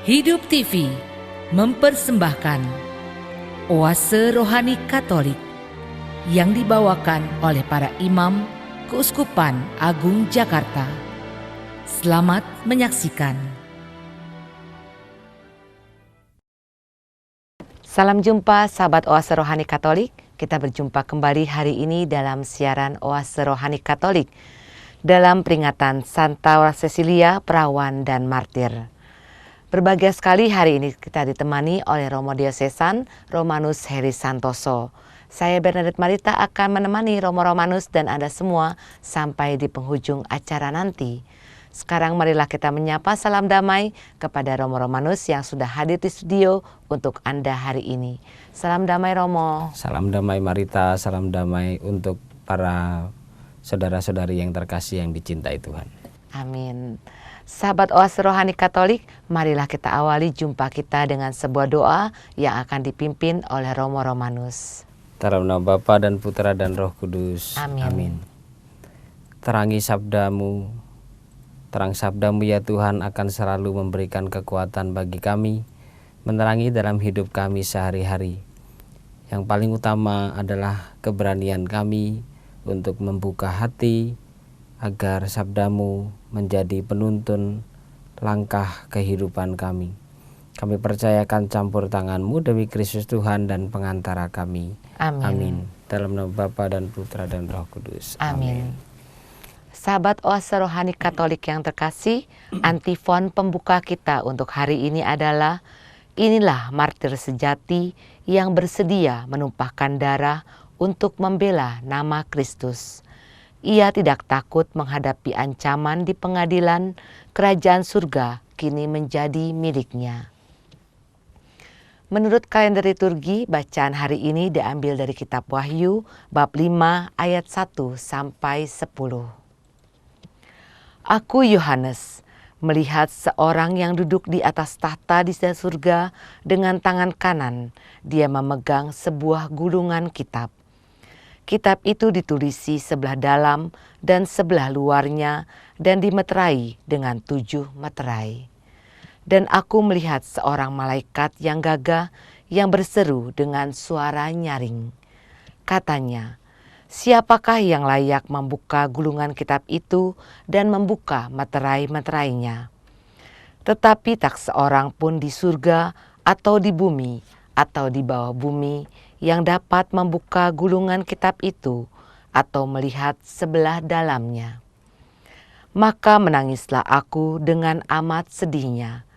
Hidup TV mempersembahkan Oase Rohani Katolik yang dibawakan oleh para imam Keuskupan Agung Jakarta. Selamat menyaksikan. Salam jumpa sahabat Oase Rohani Katolik. Kita berjumpa kembali hari ini dalam siaran Oase Rohani Katolik dalam peringatan Santa Cecilia, Perawan dan Martir. Berbahagia sekali hari ini kita ditemani oleh Romo Diosesan Romanus Heri Santoso. Saya Bernadette Marita akan menemani Romo Romanus dan Anda semua sampai di penghujung acara nanti. Sekarang marilah kita menyapa salam damai kepada Romo Romanus yang sudah hadir di studio untuk Anda hari ini. Salam damai Romo. Salam damai Marita, salam damai untuk para saudara-saudari yang terkasih yang dicintai Tuhan. Amin. Sahabat Oase Rohani Katolik, marilah kita awali jumpa kita dengan sebuah doa yang akan dipimpin oleh Romo Romanus. Dalam nama Bapa dan Putra dan Roh Kudus. Amin. Amin. Terang sabdamu ya Tuhan akan selalu memberikan kekuatan bagi kami, menerangi dalam hidup kami sehari-hari. Yang paling utama adalah keberanian kami untuk membuka hati, agar sabdamu menjadi penuntun langkah kehidupan kami. Kami percayakan campur tanganmu demi Kristus Tuhan dan pengantara kami. Amin. Amin. Dalam nama Bapa dan Putra dan Roh Kudus. Amin. Sahabat Oase Rohani Katolik yang terkasih, antifon pembuka kita untuk hari ini adalah: inilah martir sejati yang bersedia menumpahkan darah untuk membela nama Kristus. Ia tidak takut menghadapi ancaman di pengadilan, kerajaan surga kini menjadi miliknya. Menurut kalender liturgi, bacaan hari ini diambil dari kitab Wahyu bab 5 ayat 1 sampai 10. Aku Yohanes melihat seorang yang duduk di atas tahta di surga dengan tangan kanan, dia memegang sebuah gulungan kitab. Kitab itu ditulisi sebelah dalam dan sebelah luarnya dan dimeterai dengan 7 meterai. Dan aku melihat seorang malaikat yang gagah yang berseru dengan suara nyaring. Katanya, siapakah yang layak membuka gulungan kitab itu dan membuka meterai-meterainya? Tetapi tak seorang pun di surga atau di bumi atau di bawah bumi yang dapat membuka gulungan kitab itu atau melihat sebelah dalamnya. Maka menangislah aku dengan amat sedihnya,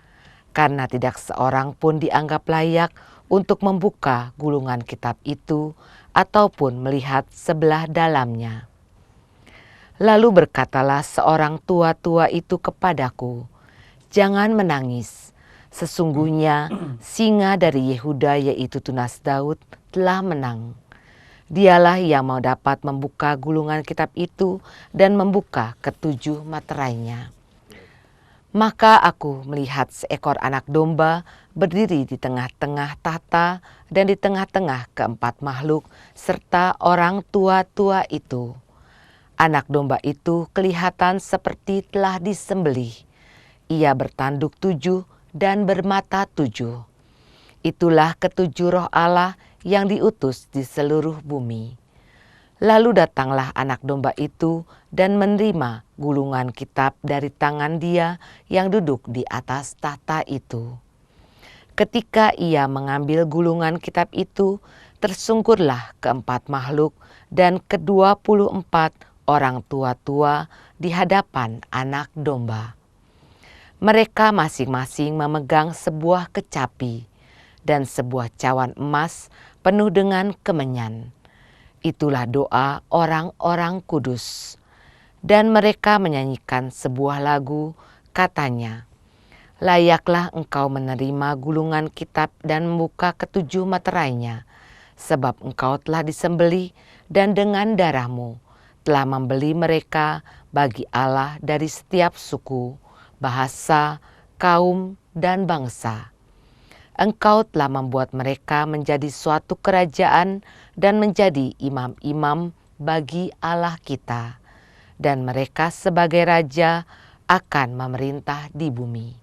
karena tidak seorang pun dianggap layak untuk membuka gulungan kitab itu ataupun melihat sebelah dalamnya. Lalu berkatalah seorang tua-tua itu kepadaku, jangan menangis. Sesungguhnya singa dari Yehuda yaitu tunas Daud telah menang. Dialah yang mau dapat membuka gulungan kitab itu dan membuka ke-7 meterainya. Maka aku melihat seekor anak domba berdiri di tengah-tengah tahta dan di tengah-tengah keempat makhluk serta orang tua-tua itu. Anak domba itu kelihatan seperti telah disembelih. Ia bertanduk 7 dan bermata 7. Itulah ke-7 roh Allah yang diutus di seluruh bumi. Lalu datanglah anak domba itu dan menerima gulungan kitab dari tangan dia yang duduk di atas tahta itu. Ketika ia mengambil gulungan kitab itu, tersungkurlah keempat makhluk dan ke-24 orang tua-tua di hadapan anak domba. Mereka masing-masing memegang sebuah kecapi dan sebuah cawan emas penuh dengan kemenyan. Itulah doa orang-orang kudus. Dan mereka menyanyikan sebuah lagu, katanya, layaklah engkau menerima gulungan kitab dan membuka ke-7 meterainya, sebab engkau telah disembelih dan dengan darahmu telah membeli mereka bagi Allah dari setiap suku, bahasa, kaum, dan bangsa. Engkau telah membuat mereka menjadi suatu kerajaan dan menjadi imam-imam bagi Allah kita. Dan mereka sebagai raja akan memerintah di bumi.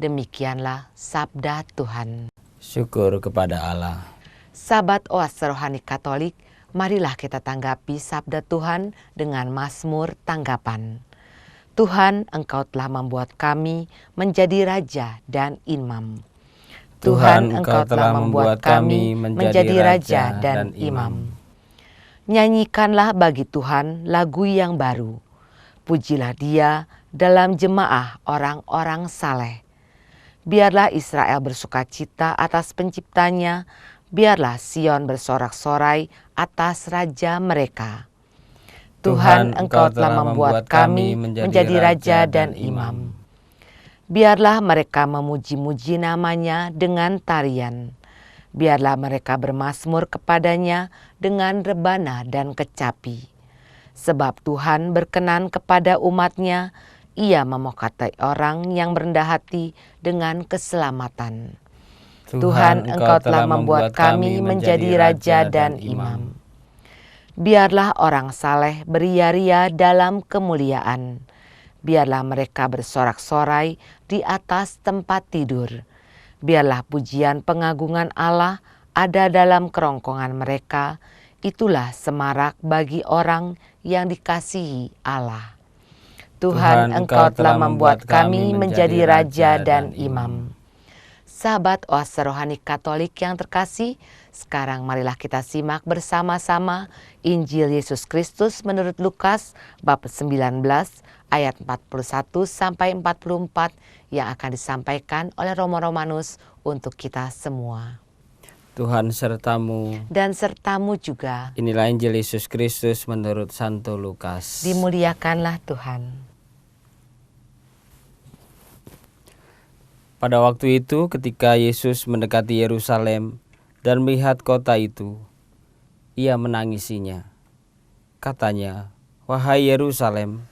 Demikianlah sabda Tuhan. Syukur kepada Allah. Sahabat Oase Rohani Katolik, marilah kita tanggapi sabda Tuhan dengan mazmur tanggapan. Tuhan, Engkau telah membuat kami menjadi raja dan imam. Tuhan, Engkau telah membuat kami menjadi raja dan imam. Nyanyikanlah bagi Tuhan lagu yang baru. Pujilah Dia dalam jemaah orang-orang saleh. Biarlah Israel bersukacita atas penciptanya, biarlah Sion bersorak-sorai atas raja mereka. Tuhan, Engkau telah membuat kami menjadi raja dan imam. Biarlah mereka memuji-muji namanya dengan tarian. Biarlah mereka bermazmur kepadanya dengan rebana dan kecapi. Sebab Tuhan berkenan kepada umatnya, Ia memokatai orang yang berendah hati dengan keselamatan. Tuhan, Engkau telah membuat kami menjadi raja dan imam. Biarlah orang saleh beria-ria dalam kemuliaan. Biarlah mereka bersorak-sorai di atas tempat tidur. Biarlah pujian pengagungan Allah ada dalam kerongkongan mereka. Itulah semarak bagi orang yang dikasihi Allah. Tuhan, Engkau telah membuat kami menjadi raja dan imam. Sahabat Oase Rohani Katolik yang terkasih, sekarang marilah kita simak bersama-sama Injil Yesus Kristus menurut Lukas bab 19 ayat 41 sampai 44 yang akan disampaikan oleh Romo Romanus untuk kita semua. Tuhan sertamu. Dan sertamu juga. Inilah Injil Yesus Kristus menurut Santo Lukas. Dimuliakanlah Tuhan. Pada waktu itu ketika Yesus mendekati Yerusalem dan melihat kota itu, Ia menangisinya. Katanya, "Wahai Yerusalem,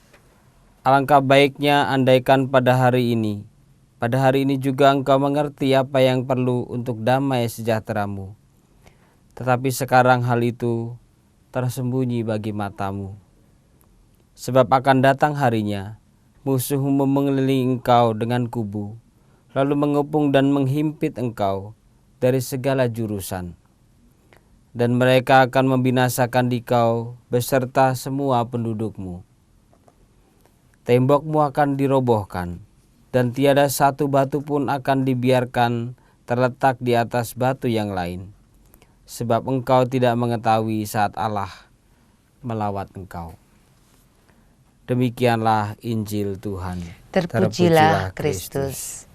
alangkah baiknya andaikan pada hari ini juga engkau mengerti apa yang perlu untuk damai sejahteramu. Tetapi sekarang hal itu tersembunyi bagi matamu. Sebab akan datang harinya, musuhmu mengelilingi engkau dengan kubu, lalu mengepung dan menghimpit engkau dari segala jurusan. Dan mereka akan membinasakan dikau beserta semua pendudukmu. Tembokmu akan dirobohkan, dan tiada satu batu pun akan dibiarkan terletak di atas batu yang lain. Sebab engkau tidak mengetahui saat Allah melawat engkau." Demikianlah Injil Tuhan. Terpujilah Kristus.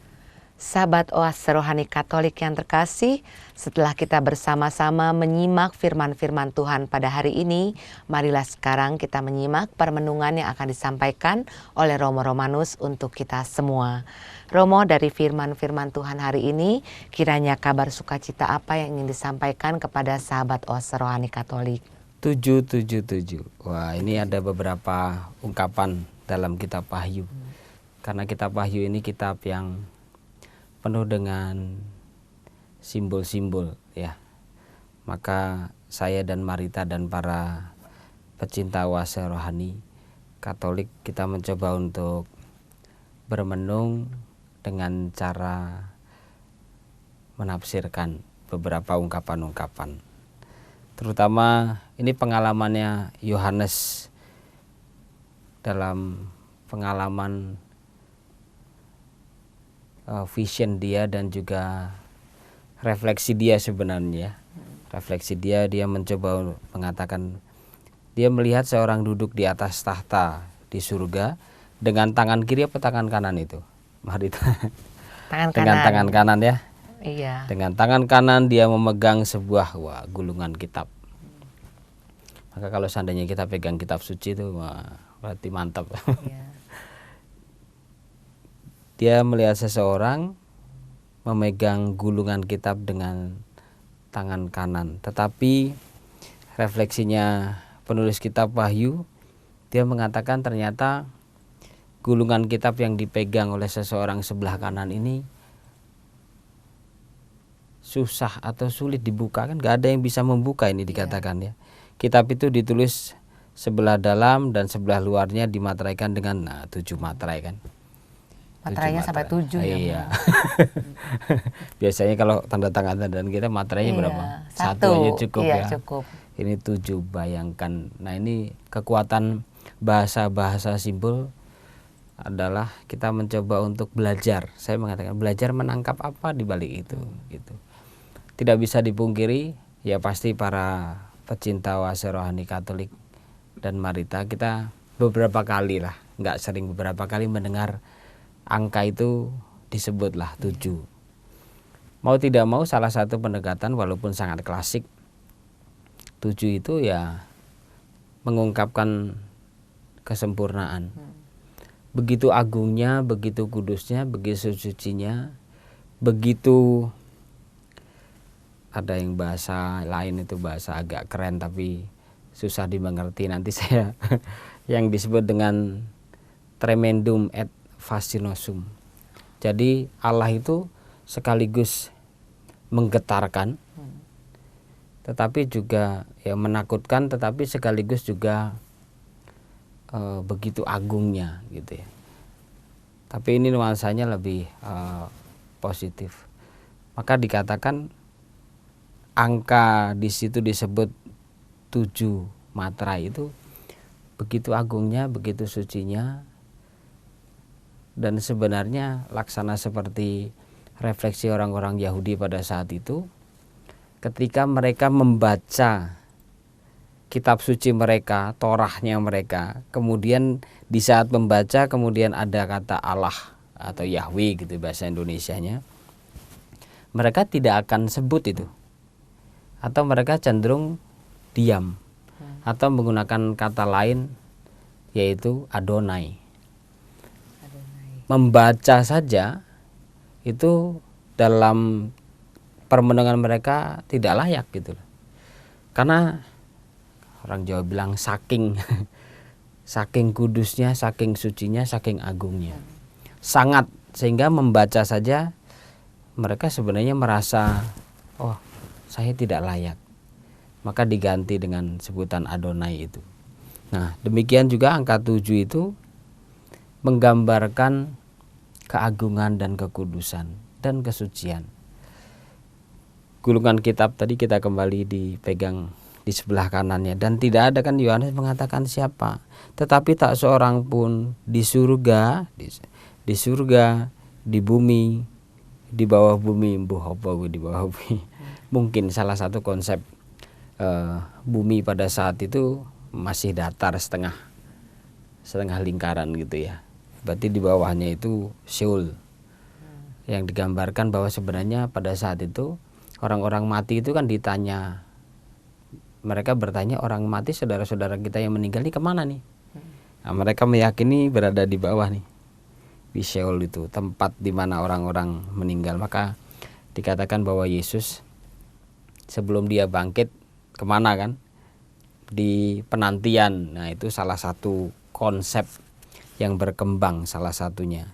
Sahabat Oase Rohani Katolik yang terkasih, setelah kita bersama-sama menyimak firman-firman Tuhan pada hari ini, marilah sekarang kita menyimak permenungan yang akan disampaikan oleh Romo Romanus untuk kita semua. Romo, dari firman-firman Tuhan hari ini, kiranya kabar sukacita apa yang ingin disampaikan kepada sahabat Oase Rohani Katolik? 777. Wah, ini ada beberapa ungkapan dalam kitab Wahyu. Karena kitab Wahyu ini kitab yang penuh dengan simbol-simbol ya. Maka saya dan Marita dan para pecinta Oase Rohani Katolik, kita mencoba untuk bermenung dengan cara menafsirkan beberapa ungkapan-ungkapan. Terutama ini pengalamannya Yohanes dalam pengalaman vision dia dan juga refleksi dia sebenarnya. Refleksi dia mencoba mengatakan dia melihat seorang duduk di atas tahta di surga dengan tangan kiri apa tangan kanan itu? Marita. Dengan tangan kanan ya. Iya. Dengan tangan kanan dia memegang sebuah gulungan kitab. Maka kalau seandainya kita pegang kitab suci itu berarti mantap. Iya. Dia melihat seseorang memegang gulungan kitab dengan tangan kanan. Tetapi refleksinya penulis kitab Wahyu, dia mengatakan ternyata gulungan kitab yang dipegang oleh seseorang sebelah kanan ini susah atau sulit dibuka, kan gak ada yang bisa membuka ini dikatakan ya. Kitab itu ditulis sebelah dalam dan sebelah luarnya dimateraikan dengan 7 materai kan. Materainya sampai 7 ya. Iya. Biasanya kalau tanda tangan dan kita materainya berapa? Satu aja cukup ya. Cukup. Ini 7, bayangkan. Nah ini kekuatan bahasa simbol adalah kita mencoba untuk belajar. Saya mengatakan belajar menangkap apa di balik itu. Gitu. Tidak bisa dipungkiri, ya pasti para pecinta oase rohani Katolik dan Marita kita beberapa kali lah, nggak sering, beberapa kali mendengar angka itu disebutlah 7. Mau tidak mau salah satu pendekatan walaupun sangat klasik, 7 itu ya mengungkapkan kesempurnaan. Begitu agungnya, begitu kudusnya, begitu sucinya, begitu, ada yang bahasa lain itu bahasa agak keren tapi susah dimengerti, nanti saya yang disebut dengan tremendum et fascinosum. Jadi Allah itu sekaligus menggetarkan, tetapi juga ya menakutkan, tetapi sekaligus juga begitu agungnya gitu ya. Tapi ini nuansanya lebih positif. Maka dikatakan angka di situ disebut 7 materai itu begitu agungnya, begitu sucinya, dan sebenarnya laksana seperti refleksi orang-orang Yahudi pada saat itu ketika mereka membaca kitab suci mereka, Torahnya mereka, kemudian di saat membaca kemudian ada kata Allah atau Yahweh gitu bahasa Indonesianya, mereka tidak akan sebut itu, atau mereka cenderung diam atau menggunakan kata lain yaitu Adonai. Membaca saja itu dalam permenungan mereka tidak layak gitu, karena orang Jawa bilang saking kudusnya, saking sucinya, saking agungnya, sangat, sehingga membaca saja mereka sebenarnya merasa oh saya tidak layak, maka diganti dengan sebutan Adonai itu. Nah demikian juga angka 7 itu menggambarkan keagungan dan kekudusan dan kesucian. Gulungan kitab tadi kita kembali dipegang di sebelah kanannya, dan tidak ada, kan Yohanes mengatakan siapa, tetapi tak seorang pun di surga, di bumi, di bawah bumi, di bawah bumi. Mungkin salah satu konsep bumi pada saat itu masih datar, setengah lingkaran gitu ya. Berarti di bawahnya itu Seoul, yang digambarkan bahwa sebenarnya pada saat itu orang-orang mati itu kan ditanya, mereka bertanya orang mati, saudara-saudara kita yang meninggal ini kemana nih? Nah, mereka meyakini berada di bawah nih, di Seoul itu tempat di mana orang-orang meninggal. Maka dikatakan bahwa Yesus sebelum dia bangkit kemana kan? Di penantian. Nah itu salah satu konsep yang berkembang, salah satunya.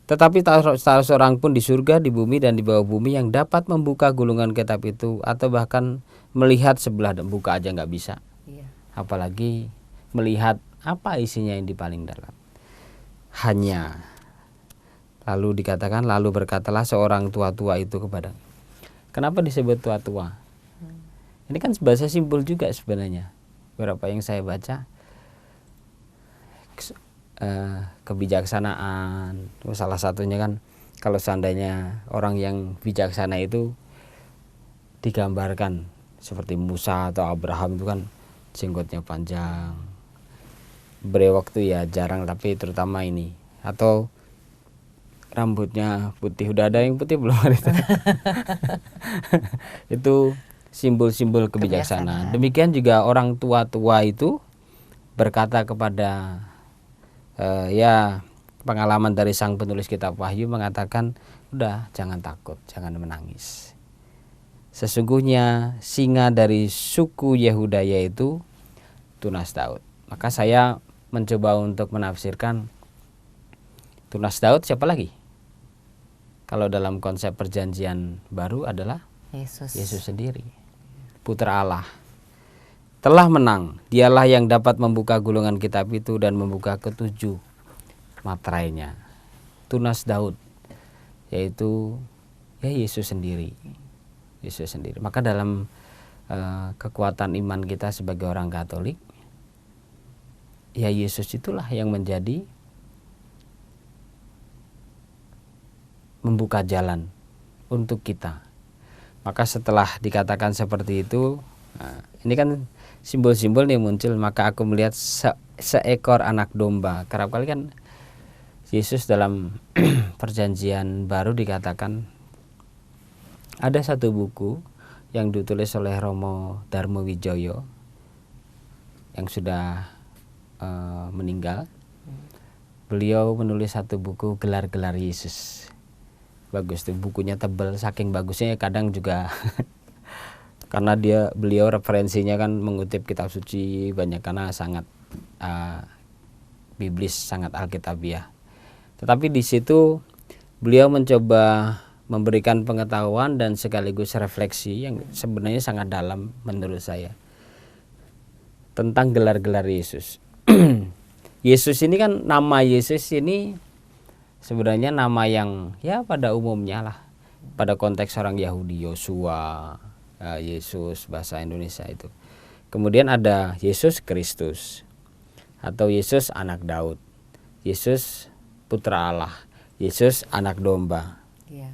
Tetapi tak seorang pun di surga, di bumi, dan di bawah bumi yang dapat membuka gulungan kitab itu, atau bahkan melihat sebelah, dan buka aja nggak bisa. Apalagi melihat apa isinya yang di paling dalam. Hanya, lalu dikatakan, lalu berkatalah seorang tua-tua itu kepada. Kenapa disebut tua-tua? Ini kan bahasa simbol juga sebenarnya. Beberapa yang saya baca, kebijaksanaan, salah satunya kan kalau seandainya orang yang bijaksana itu digambarkan seperti Musa atau Abraham, itu kan jenggotnya panjang, berewok tuh ya jarang, tapi terutama ini, atau rambutnya putih. Udah ada yang putih belum hari itu? Itu simbol-simbol kebijaksanaan. Demikian juga orang tua-tua itu berkata kepada ya pengalaman dari sang penulis kitab Wahyu, mengatakan udah jangan takut, jangan menangis. Sesungguhnya singa dari suku Yehuda yaitu tunas Daud. Maka saya mencoba untuk menafsirkan tunas Daud siapa lagi? Kalau dalam konsep perjanjian baru adalah Yesus sendiri, putra Allah. Telah menang, dialah yang dapat membuka gulungan kitab itu dan membuka ketujuh materainya. tunas Daud, yaitu ya Yesus sendiri. Maka dalam kekuatan iman kita sebagai orang Katolik, ya Yesus itulah yang menjadi membuka jalan untuk kita. Maka setelah dikatakan seperti itu, ini kan simbol-simbol nih muncul. Maka aku melihat seekor anak domba. Kerap kali kan Yesus dalam perjanjian baru dikatakan ada satu buku yang ditulis oleh Romo Darmo Wijoyo yang sudah meninggal. Beliau menulis satu buku Gelar-gelar Yesus. Bagus tuh, bukunya tebal, saking bagusnya kadang juga karena beliau referensinya kan mengutip kitab suci banyak, karena sangat biblis, sangat alkitabiah. Tetapi di situ beliau mencoba memberikan pengetahuan dan sekaligus refleksi yang sebenarnya sangat dalam menurut saya tentang gelar-gelar Yesus. Yesus ini kan, nama Yesus ini sebenarnya nama yang ya pada umumnya lah, pada konteks orang Yahudi, Yosua, Yesus bahasa Indonesia itu. Kemudian ada Yesus Kristus atau Yesus anak Daud, Yesus putra Allah, Yesus anak domba. Ya.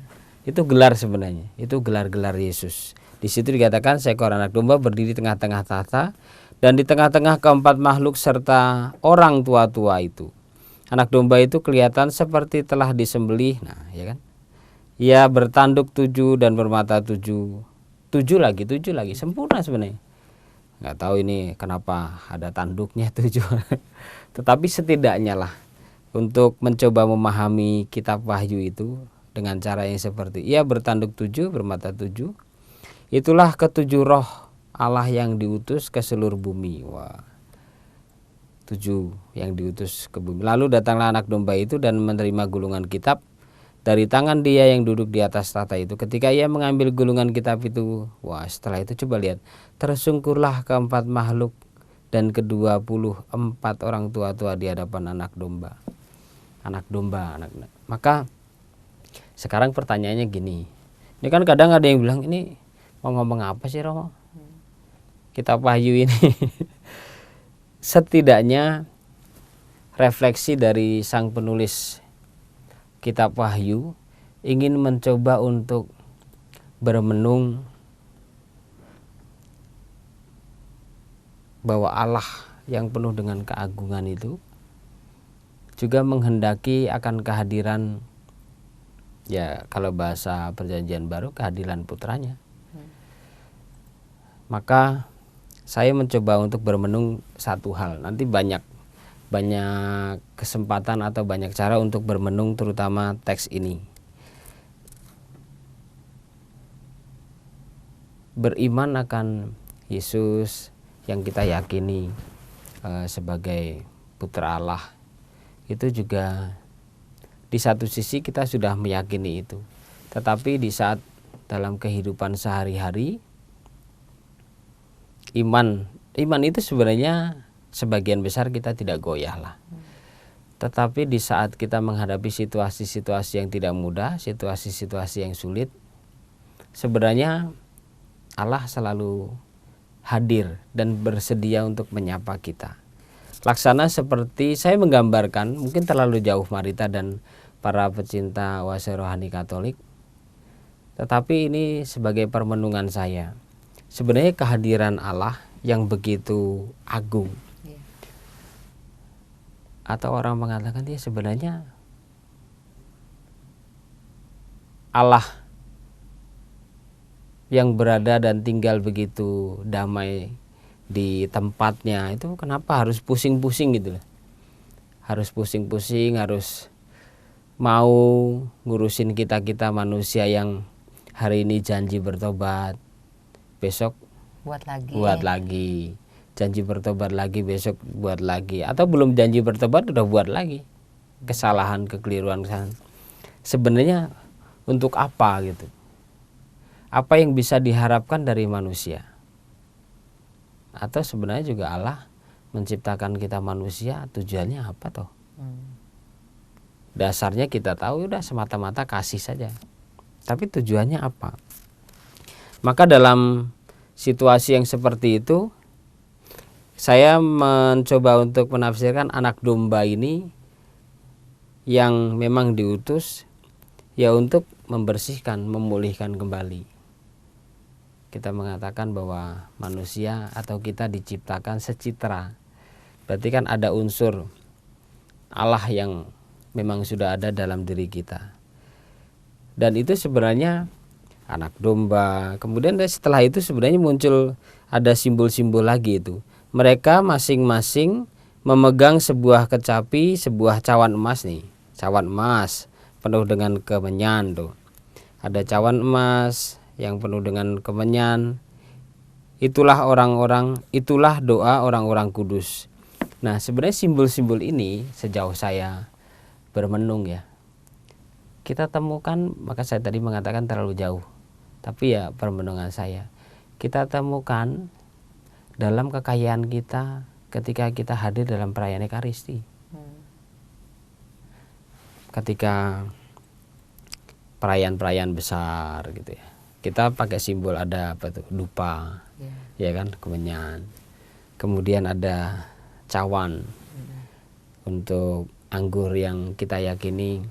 Itu gelar sebenarnya, itu gelar-gelar Yesus. Di situ dikatakan seekor anak domba berdiri di tengah-tengah tahta, dan di tengah-tengah keempat makhluk serta orang tua-tua itu. Anak domba itu kelihatan seperti telah disembelih. Nah, ya kan? Ia bertanduk 7 dan bermata 7. 7 lagi, sempurna sebenarnya. Nggak tahu ini kenapa ada tanduknya 7. Tetapi setidaknya lah untuk mencoba memahami kitab Wahyu itu dengan cara yang seperti ia bertanduk 7, bermata 7. Itulah ketujuh roh Allah yang diutus ke seluruh bumi. Wah. 7 yang diutus ke bumi. Lalu datanglah anak domba itu dan menerima gulungan kitab dari tangan dia yang duduk di atas tahta itu. Ketika ia mengambil gulungan kitab itu, wah, setelah itu coba lihat, tersungkurlah keempat makhluk dan ke-24 orang tua-tua di hadapan anak domba. Maka sekarang pertanyaannya gini. Ini kan kadang ada yang bilang, ini mau ngomong apa sih Romo? Kitab Wahyu ini. Setidaknya refleksi dari sang penulis kitab Wahyu ingin mencoba untuk bermenung bahwa Allah yang penuh dengan keagungan itu juga menghendaki akan kehadiran, ya kalau bahasa perjanjian baru, kehadiran putranya. Maka saya mencoba untuk bermenung satu hal. Nanti banyak kesempatan atau banyak cara untuk bermenung, terutama teks ini. Beriman akan Yesus yang kita yakini sebagai putra Allah, itu juga di satu sisi kita sudah meyakini itu. Tetapi di saat dalam kehidupan sehari-hari, iman itu sebenarnya sebagian besar kita tidak goyah lah. Tetapi di saat kita menghadapi situasi-situasi yang tidak mudah, situasi-situasi yang sulit, sebenarnya Allah selalu hadir dan bersedia untuk menyapa kita. Laksana seperti saya menggambarkan, mungkin terlalu jauh Marita dan para pecinta oase rohani Katolik, tetapi ini sebagai permenungan saya. Sebenarnya kehadiran Allah yang begitu agung, atau orang mengatakan dia sebenarnya Allah yang berada dan tinggal begitu damai di tempatnya, itu kenapa harus pusing-pusing gitu loh. Harus pusing-pusing, harus mau ngurusin kita manusia yang hari ini janji bertobat, besok buat lagi. Janji bertobat lagi, besok buat lagi. Atau belum janji bertobat udah buat lagi. Kesalahan, kekeliruan. Sebenarnya untuk apa gitu? Apa yang bisa diharapkan dari manusia? Atau sebenarnya juga Allah menciptakan kita manusia, tujuannya apa toh? dasarnya kita tahu udah semata-mata kasih saja. Tapi tujuannya apa? Maka dalam situasi yang seperti itu, saya mencoba untuk menafsirkan anak domba ini yang memang diutus ya untuk membersihkan, memulihkan kembali. Kita mengatakan bahwa manusia atau kita diciptakan secitra. Berarti kan ada unsur Allah yang memang sudah ada dalam diri kita. Dan itu sebenarnya anak domba. Kemudian setelah itu sebenarnya muncul ada simbol-simbol lagi itu. Mereka masing-masing memegang sebuah kecapi, sebuah cawan emas nih. Cawan emas penuh dengan kemenyan tuh. Ada cawan emas yang penuh dengan kemenyan. Itulah doa orang-orang kudus. Nah, sebenarnya simbol-simbol ini sejauh saya bermenung ya, kita temukan, maka saya tadi mengatakan terlalu jauh. Tapi ya permenungan saya, kita temukan dalam kekayaan kita ketika kita hadir dalam perayaan Ekaristi. Ketika perayaan-perayaan besar gitu ya, kita pakai simbol ada apa tuh? Dupa, ya kan, kemenyan. Kemudian ada cawan untuk anggur yang kita yakini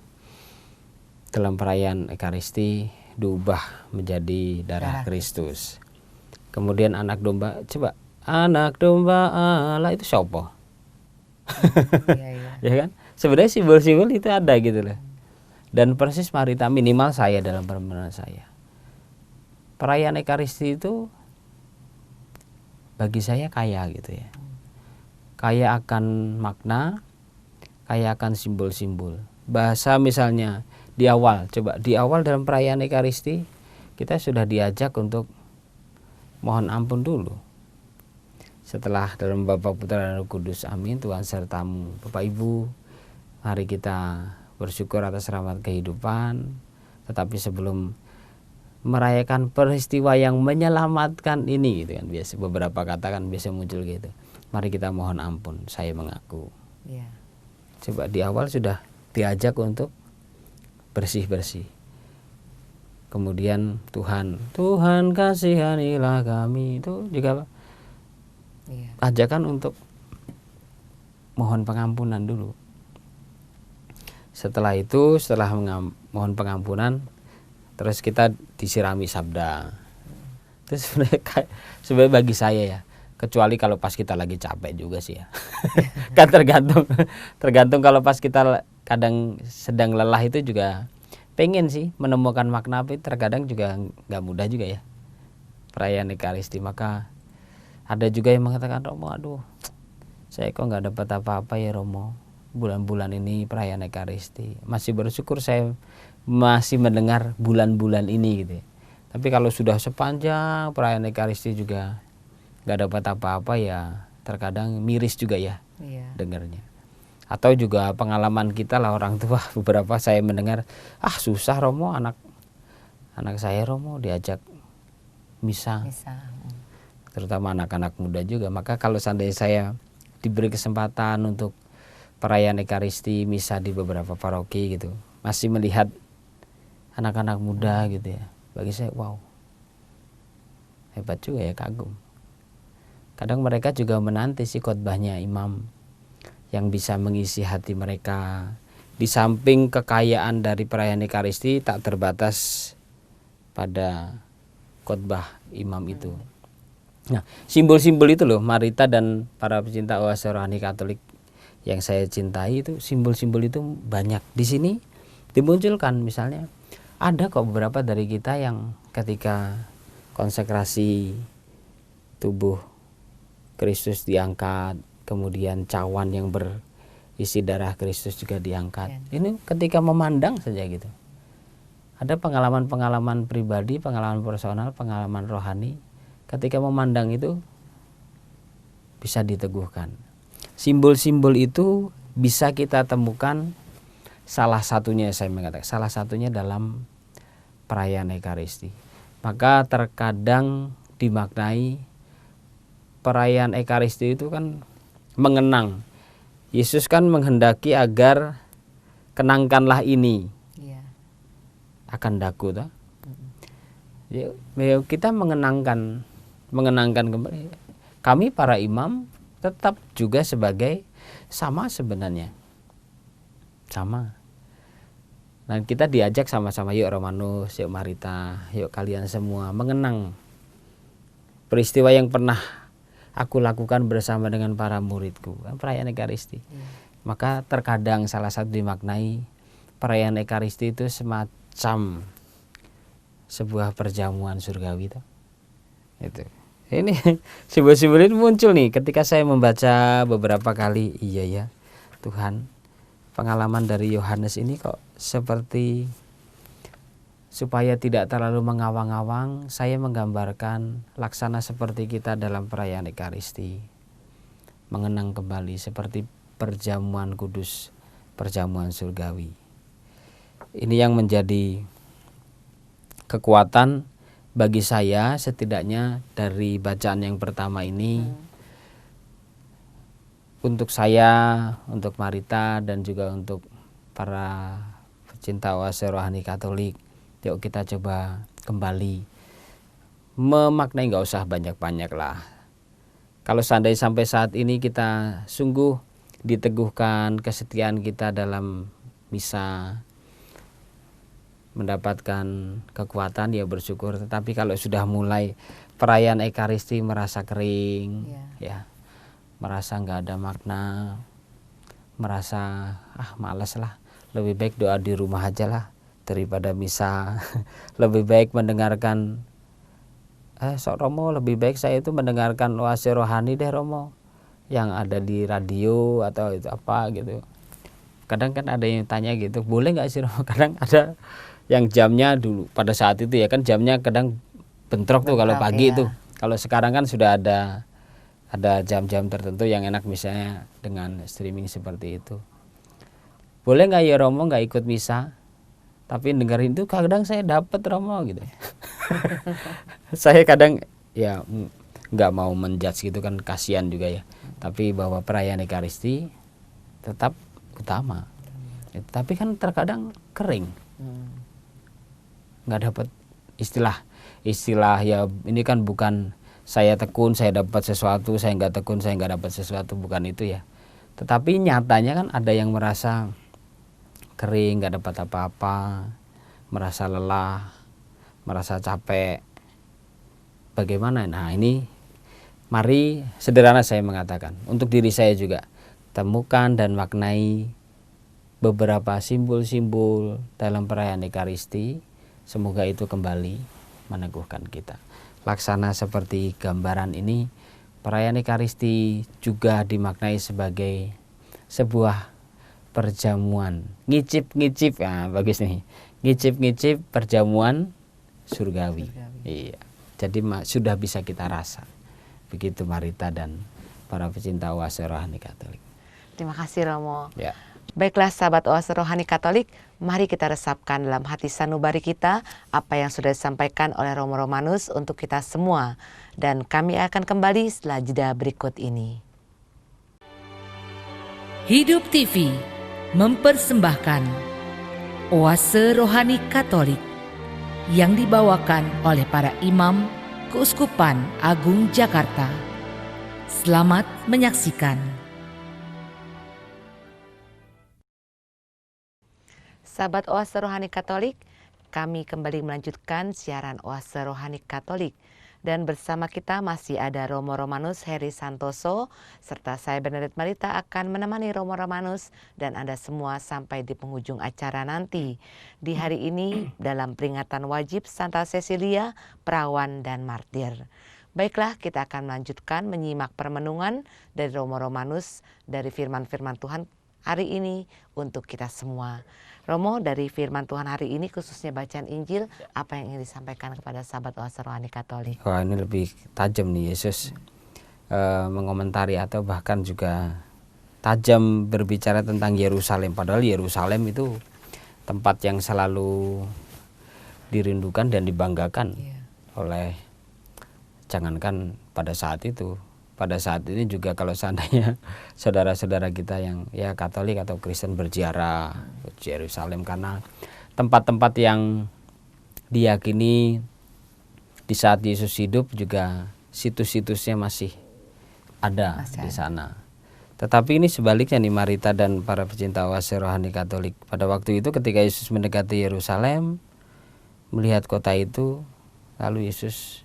dalam perayaan Ekaristi diubah menjadi darah Kristus. Kemudian anak domba, coba anak domba Allah itu siapa? Ya kan? Sebenarnya simbol-simbol itu ada gitu loh. Dan persis Marita, minimal saya dalam permenungan saya, perayaan Ekaristi itu bagi saya kaya gitu ya. Kaya akan makna, kaya akan simbol-simbol. Bahasa misalnya di awal, coba di awal dalam perayaan Ekaristi kita sudah diajak untuk mohon ampun dulu. Setelah dalam Bapa, Putra dan Roh Kudus, amin, Tuhan sertamu. Bapak Ibu, mari kita bersyukur atas rahmat kehidupan. Tetapi sebelum merayakan peristiwa yang menyelamatkan ini gitu kan, biasa beberapa kata kan biasa muncul gitu. Mari kita mohon ampun, saya mengaku. Coba di awal sudah diajak untuk bersih-bersih. Kemudian Tuhan kasihanilah kami, itu juga ajakan untuk mohon pengampunan dulu. Setelah itu, setelah mohon pengampunan, terus kita disirami sabda. Itu sebenarnya bagi saya ya, kecuali kalau pas kita lagi capek juga sih ya. Kan tergantung kalau pas kita kadang sedang lelah itu juga pengen sih menemukan makna, tapi terkadang juga nggak mudah juga ya perayaan Ekaristi. Maka ada juga yang mengatakan, Romo, aduh saya kok nggak dapat apa-apa ya Romo, bulan-bulan ini perayaan Ekaristi. Masih bersyukur saya masih mendengar bulan-bulan ini gitu ya. Tapi kalau sudah sepanjang perayaan Ekaristi juga nggak dapat apa-apa ya, terkadang miris juga ya dengarnya. Atau juga pengalaman kita lah orang tua, beberapa saya mendengar, susah Romo, anak saya Romo diajak misa. Terutama anak-anak muda juga. Maka kalau seandainya saya diberi kesempatan untuk perayaan Ekaristi misa di beberapa paroki gitu, masih melihat anak-anak muda gitu ya, bagi saya wow, hebat juga ya, kagum. Kadang mereka juga menanti sih khotbahnya imam yang bisa mengisi hati mereka. Di samping kekayaan dari perayaan Ekaristi tak terbatas pada khotbah imam itu. Nah, simbol-simbol itu loh, Marita dan para pecinta oase rohani Katolik yang saya cintai, itu simbol-simbol itu banyak. Di sini dimunculkan, misalnya ada kok beberapa dari kita yang ketika konsekrasi tubuh Kristus diangkat, kemudian cawan yang berisi darah Kristus juga diangkat. Ini ketika memandang saja gitu. Ada pengalaman-pengalaman pribadi, pengalaman personal, pengalaman rohani. Ketika memandang itu bisa diteguhkan. Simbol-simbol itu bisa kita temukan, salah satunya saya mengatakan, salah satunya dalam perayaan Ekaristi. Maka terkadang dimaknai perayaan Ekaristi itu kan mengenang. Yesus kan menghendaki agar kenangkanlah ini Iya. akan daku toh. Yuk kita mengenangkan kembali. Kami para imam tetap juga sebagai sama sebenarnya. Sama. Dan kita diajak sama-sama, yuk Romanus, yuk Marita, yuk kalian semua mengenang peristiwa yang pernah aku lakukan bersama dengan para muridku, kan perayaan Ekaristi. Maka terkadang salah satu dimaknai perayaan Ekaristi itu semacam sebuah perjamuan surgawi toh. Itu. Ini simbol-simbol ini muncul nih ketika saya membaca beberapa kali. Iya ya, Tuhan, pengalaman dari Yohanes ini kok seperti supaya tidak terlalu mengawang-awang, saya menggambarkan laksana seperti kita dalam perayaan Ekaristi. Mengenang kembali seperti perjamuan kudus, perjamuan surgawi. Ini yang menjadi kekuatan bagi saya setidaknya dari bacaan yang pertama ini. Untuk saya, untuk Marita, dan juga untuk para pecinta oase rohani Katolik, yuk kita coba kembali memaknai, nggak usah banyak-banyak lah. Kalau seandainya sampai saat ini kita sungguh diteguhkan kesetiaan kita dalam misa, mendapatkan kekuatan, ya bersyukur. Tetapi kalau sudah mulai perayaan Ekaristi merasa kering, ya merasa nggak ada makna, merasa malas lah, lebih baik doa di rumah aja lah daripada misa. Lebih baik mendengarkan Sok Romo, lebih baik saya itu mendengarkan oase rohani deh Romo, yang ada di radio atau itu apa gitu. Kadang kan ada yang tanya gitu, boleh nggak sih Romo? Kadang ada yang jamnya dulu pada saat itu ya kan jamnya kadang bentrok tuh kalau pagi itu. Kalau sekarang kan sudah ada jam-jam tertentu yang enak, misalnya dengan streaming seperti itu. Boleh nggak ya Romo nggak ikut misa, tapi dengerin itu kadang saya dapat Romo gitu. Saya kadang ya nggak mau menjudge gitu kan, kasihan juga ya. Tapi bahwa perayaan Ekaristi tetap utama. Tapi kan terkadang kering, nggak dapat istilah ya. Ini kan bukan saya tekun saya dapat sesuatu, saya nggak tekun saya nggak dapat sesuatu, bukan itu ya. Tetapi nyatanya kan ada yang merasa kering, nggak dapat apa-apa, merasa lelah, merasa capek. Bagaimana? Nah ini mari sederhana saya mengatakan untuk diri saya juga, temukan dan maknai beberapa simbol-simbol dalam perayaan Ekaristi. Semoga itu kembali meneguhkan kita. Laksana seperti gambaran ini, perayaan Ekaristi juga dimaknai sebagai sebuah perjamuan, ngicip-ngicip, bagus nih, ngicip-ngicip perjamuan surgawi. Iya, jadi sudah bisa kita rasa. Begitu Marita dan para pecinta oase rohani Katolik. Terima kasih Romo. Ya. Baiklah sahabat oase rohani Katolik, mari kita resapkan dalam hati sanubari kita apa yang sudah disampaikan oleh Romo Romanus untuk kita semua. Dan kami akan kembali setelah jeda berikut ini. Hidup TV mempersembahkan oase rohani Katolik yang dibawakan oleh para imam Keuskupan Agung Jakarta. Selamat menyaksikan. Sahabat oase rohani Katolik, kami kembali melanjutkan siaran oase rohani Katolik. Dan bersama kita masih ada Romo Romanus Heri Santoso, serta saya Bernadette Marita akan menemani Romo Romanus dan Anda semua sampai di penghujung acara nanti. Di hari ini dalam peringatan wajib Santa Cecilia, Perawan dan Martir. Baiklah, kita akan melanjutkan menyimak permenungan dari Romo Romanus dari firman-firman Tuhan hari ini untuk kita semua. Romo, dari firman Tuhan hari ini khususnya bacaan Injil, apa yang ingin disampaikan kepada sahabat oase rohani Katolik? Wah, ini lebih tajam nih Yesus mengomentari atau bahkan juga tajam berbicara tentang Yerusalem. Padahal Yerusalem itu tempat yang selalu dirindukan dan dibanggakan oleh, jangankan pada saat itu, pada saat ini juga kalau seandainya saudara-saudara kita yang ya Katolik atau Kristen berziarah ke Yerusalem, karena tempat-tempat yang diyakini di saat Yesus hidup juga situs-situsnya masih ada di sana. Tetapi ini sebaliknya nih Marita dan para pecinta oase rohani Katolik. Pada waktu itu ketika Yesus mendekati Yerusalem, melihat kota itu, lalu Yesus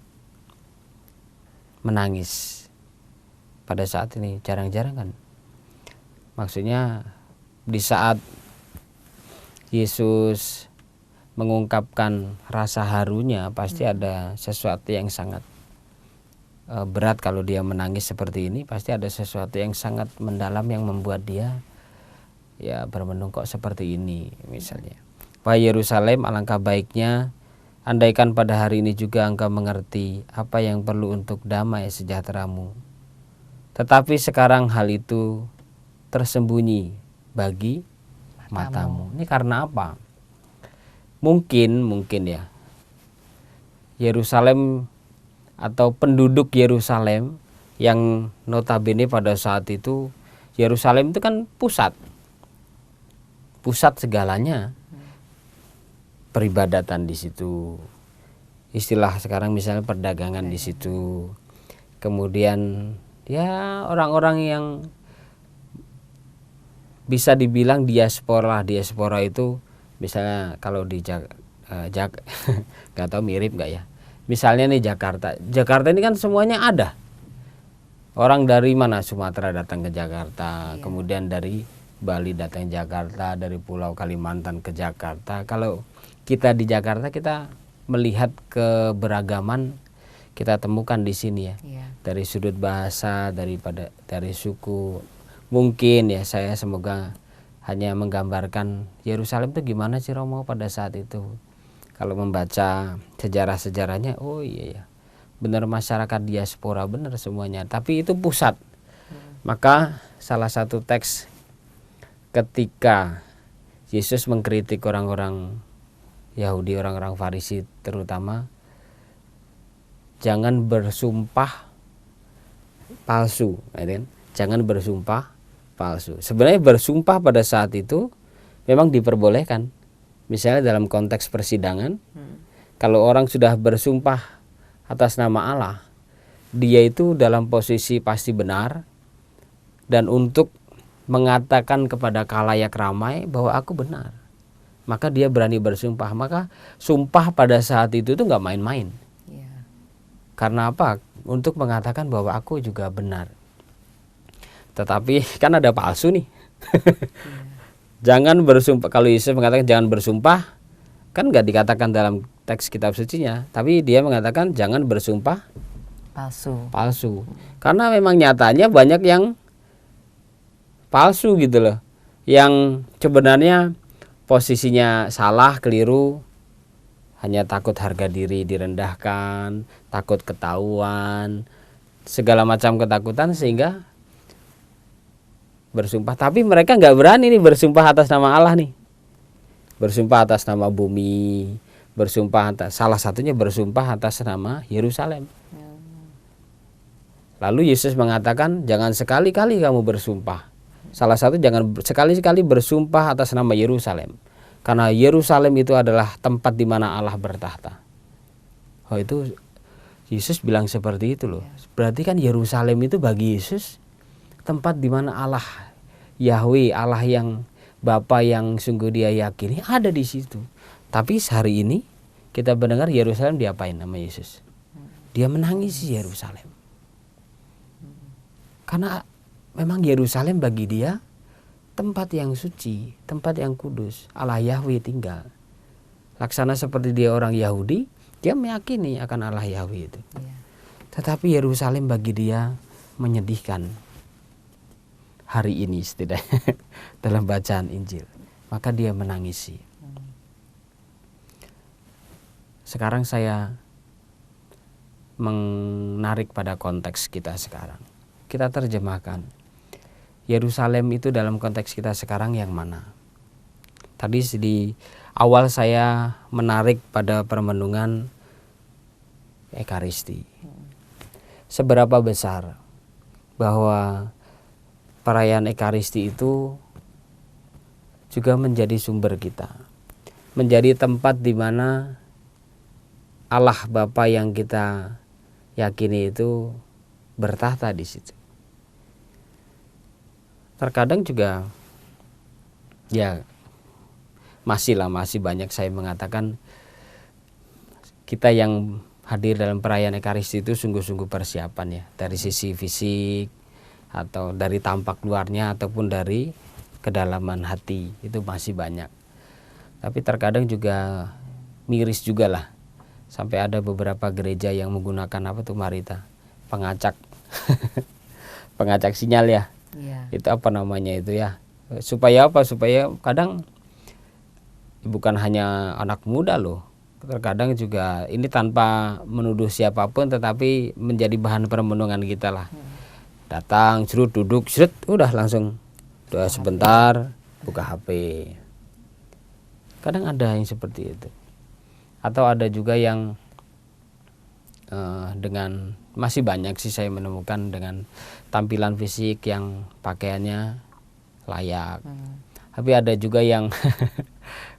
menangis. Pada saat ini jarang-jarang kan. Maksudnya di saat Yesus mengungkapkan rasa harunya, pasti ada sesuatu yang sangat berat. Kalau dia menangis seperti ini, pasti ada sesuatu yang sangat mendalam yang membuat dia ya bermenung kok seperti ini misalnya. Wahai Yerusalem, alangkah baiknya andaikan pada hari ini juga engkau mengerti apa yang perlu untuk damai sejahteramu. Tetapi sekarang hal itu tersembunyi bagi matamu. Ini karena apa? Mungkin ya Yerusalem atau penduduk Yerusalem yang notabene pada saat itu Yerusalem itu kan pusat segalanya, peribadatan di situ, istilah sekarang misalnya perdagangan di situ, kemudian ya orang-orang yang bisa dibilang diaspora itu misalnya kalau di nggak tahu mirip nggak ya, misalnya nih Jakarta ini kan semuanya ada orang dari mana, Sumatera datang ke Jakarta, kemudian dari Bali datang ke Jakarta, dari Pulau Kalimantan ke Jakarta. Kalau kita di Jakarta kita melihat keberagaman kita temukan di sini ya. Dari sudut bahasa, dari suku. Mungkin ya saya semoga hanya menggambarkan Yerusalem itu gimana sih Romo pada saat itu. Kalau membaca sejarah-sejarahnya, oh iya ya, benar masyarakat diaspora, benar semuanya. Tapi itu pusat. Maka salah satu teks ketika Yesus mengkritik orang-orang Yahudi, orang-orang Farisi terutama, jangan bersumpah palsu, jangan bersumpah palsu. Sebenarnya bersumpah pada saat itu memang diperbolehkan. Misalnya dalam konteks persidangan, kalau orang sudah bersumpah atas nama Allah, dia itu dalam posisi pasti benar, dan untuk mengatakan kepada khalayak ramai bahwa aku benar, maka dia berani bersumpah. Maka sumpah pada saat itu tuh nggak main-main. Karena apa? Untuk mengatakan bahwa aku juga benar. Tetapi kan ada palsu nih. Jangan bersumpah. Kalau Yesus mengatakan jangan bersumpah, kan nggak dikatakan dalam teks kitab sucinya, tapi dia mengatakan jangan bersumpah palsu. Karena memang nyatanya banyak yang palsu gitu loh, yang sebenarnya posisinya salah, keliru, hanya takut harga diri direndahkan, takut ketahuan, segala macam ketakutan sehingga bersumpah. Tapi mereka nggak berani nih bersumpah atas nama Allah nih, bersumpah atas nama bumi, bersumpah atas, salah satunya bersumpah atas nama Yerusalem. Lalu Yesus mengatakan jangan sekali-kali kamu bersumpah. Salah satu jangan sekali-kali bersumpah atas nama Yerusalem, karena Yerusalem itu adalah tempat di mana Allah bertahta. Oh, itu Yesus bilang seperti itu loh. Berarti kan Yerusalem itu bagi Yesus tempat di mana Allah Yahweh, Allah yang Bapa yang sungguh dia yakini ada di situ. Tapi hari ini kita mendengar Yerusalem diapain sama Yesus? Dia menangisi Yerusalem. Karena memang Yerusalem bagi dia tempat yang suci, tempat yang kudus, Allah Yahweh tinggal. Laksana seperti dia orang Yahudi, dia meyakini akan Allah Yahweh itu. Tetapi Yerusalem bagi dia menyedihkan. Hari ini setidaknya dalam bacaan Injil, maka dia menangisi. Sekarang saya menarik pada konteks kita sekarang. Kita terjemahkan Yerusalem itu dalam konteks kita sekarang yang mana? Tadi di awal saya menarik pada permenungan Ekaristi. Seberapa besar bahwa perayaan Ekaristi itu juga menjadi sumber kita, menjadi tempat di mana Allah Bapa yang kita yakini itu bertahta di situ. Terkadang juga ya masih banyak saya mengatakan kita yang hadir dalam perayaan Ekaristi itu sungguh-sungguh persiapan ya, dari sisi fisik atau dari tampak luarnya ataupun dari kedalaman hati, itu masih banyak. Tapi terkadang juga miris juga lah, sampai ada beberapa gereja yang menggunakan apa tuh Marita, pengacak pengacak sinyal ya. Itu apa namanya itu ya, supaya apa, supaya kadang bukan hanya anak muda loh, terkadang juga ini tanpa menuduh siapapun, tetapi menjadi bahan perenungan kita lah. Datang, serut, duduk, serut, udah langsung doa sebentar, buka HP. Kadang ada yang seperti itu. Atau ada juga yang dengan, masih banyak sih saya menemukan dengan tampilan fisik yang pakaiannya layak. Tapi ada juga yang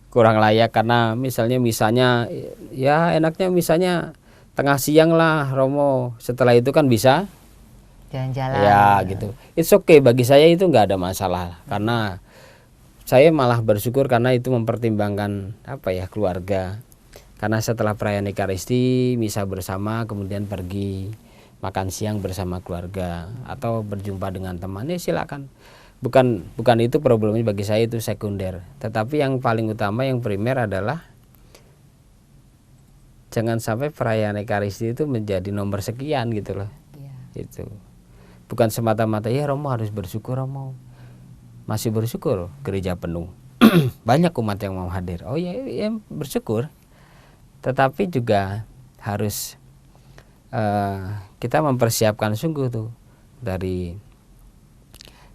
kurang layak karena misalnya ya enaknya misalnya tengah siang lah Romo, setelah itu kan bisa jalan-jalan ya gitu. It's okay, bagi saya itu nggak ada masalah, karena saya malah bersyukur karena itu mempertimbangkan apa ya, keluarga. Karena setelah perayaan Ekaristi misa bersama, kemudian pergi makan siang bersama keluarga atau berjumpa dengan temannya, silakan. Bukan itu problemnya, bagi saya itu sekunder. Tetapi yang paling utama, yang primer adalah jangan sampai perayaan Ekaristi itu menjadi nomor sekian gitu loh. Itu bukan semata-mata ya Romo harus bersyukur, Romo masih bersyukur gereja penuh banyak umat yang mau hadir, oh ya bersyukur, tetapi juga harus kita mempersiapkan sungguh tuh, dari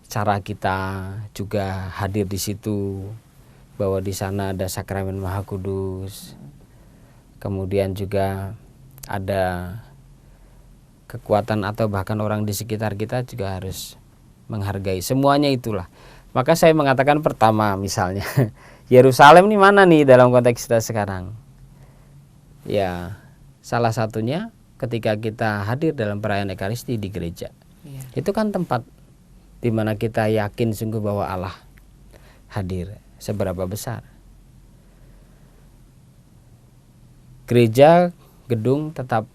cara kita juga hadir di situ, bahwa di sana ada sakramen Maha Kudus, kemudian juga ada kekuatan atau bahkan orang di sekitar kita juga harus menghargai semuanya itulah. Maka saya mengatakan pertama misalnya Yerusalem nih mana nih dalam konteks kita sekarang? Ya salah satunya ketika kita hadir dalam perayaan Ekaristi di gereja. Itu kan tempat di mana kita yakin sungguh bahwa Allah hadir. Seberapa besar? Gereja, gedung tetap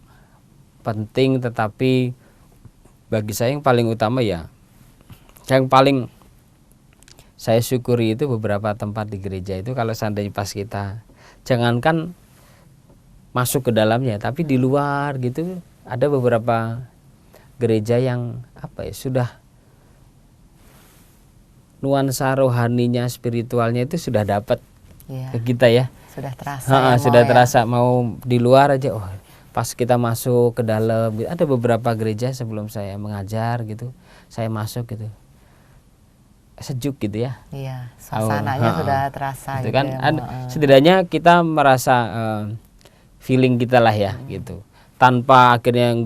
penting, tetapi bagi saya yang paling utama ya, yang paling saya syukuri itu beberapa tempat di gereja itu kalau seandainya pas kita jangankan masuk ke dalamnya, tapi di luar gitu ada beberapa gereja yang apa ya, sudah nuansa rohaninya, spiritualnya itu sudah dapat ke kita ya. Sudah terasa. Sudah terasa, mau di luar aja, oh pas kita masuk ke dalam gitu. Ada beberapa gereja sebelum saya mengajar gitu, saya masuk gitu, sejuk gitu ya. Iya, suasananya sudah terasa gitu gitu kan. ya, Setidaknya kita merasa feeling kita lah ya gitu. Tanpa akhirnya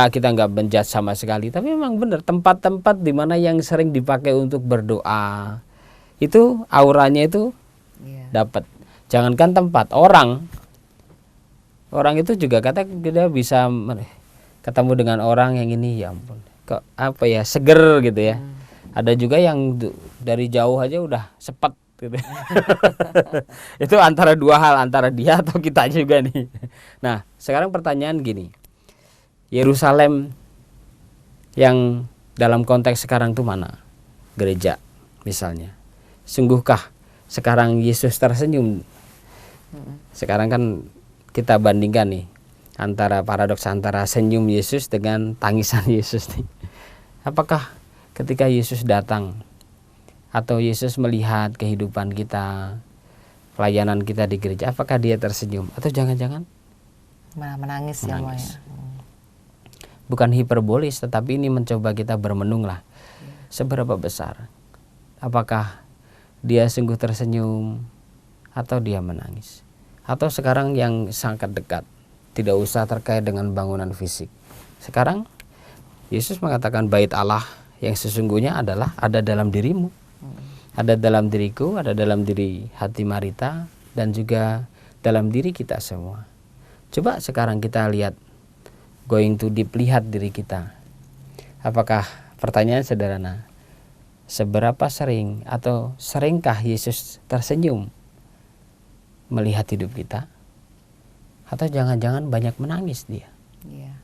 kita nggak benjat sama sekali, tapi memang benar tempat-tempat di mana yang sering dipakai untuk berdoa itu auranya itu dapat. Jangankan tempat, orang itu juga kata kita bisa ketemu dengan orang yang ini, ya ampun kok apa ya, seger gitu ya. Ada juga yang dari jauh aja udah sepet gitu. Itu antara dua hal, antara dia atau kita juga nih. Nah sekarang pertanyaan gini, Yerusalem yang dalam konteks sekarang tuh mana? Gereja misalnya. Sungguhkah sekarang Yesus tersenyum? Sekarang kan kita bandingkan nih antara paradoks antara senyum Yesus dengan tangisan Yesus nih. Apakah ketika Yesus datang atau Yesus melihat kehidupan kita, pelayanan kita di gereja, apakah dia tersenyum atau jangan-jangan menangis. Ya, bukan hiperbolis, tetapi ini mencoba kita bermenung lah, seberapa besar, apakah dia sungguh tersenyum atau dia menangis. Atau sekarang yang sangat dekat, tidak usah terkait dengan bangunan fisik, sekarang Yesus mengatakan bait Allah yang sesungguhnya adalah ada dalam dirimu, ada dalam diriku, ada dalam diri hati Marita, dan juga dalam diri kita semua. Coba sekarang kita lihat, going to deep, lihat diri kita. Apakah, pertanyaan sederhana, seberapa sering atau seringkah Yesus tersenyum melihat hidup kita? Atau jangan-jangan banyak menangis dia? Iya.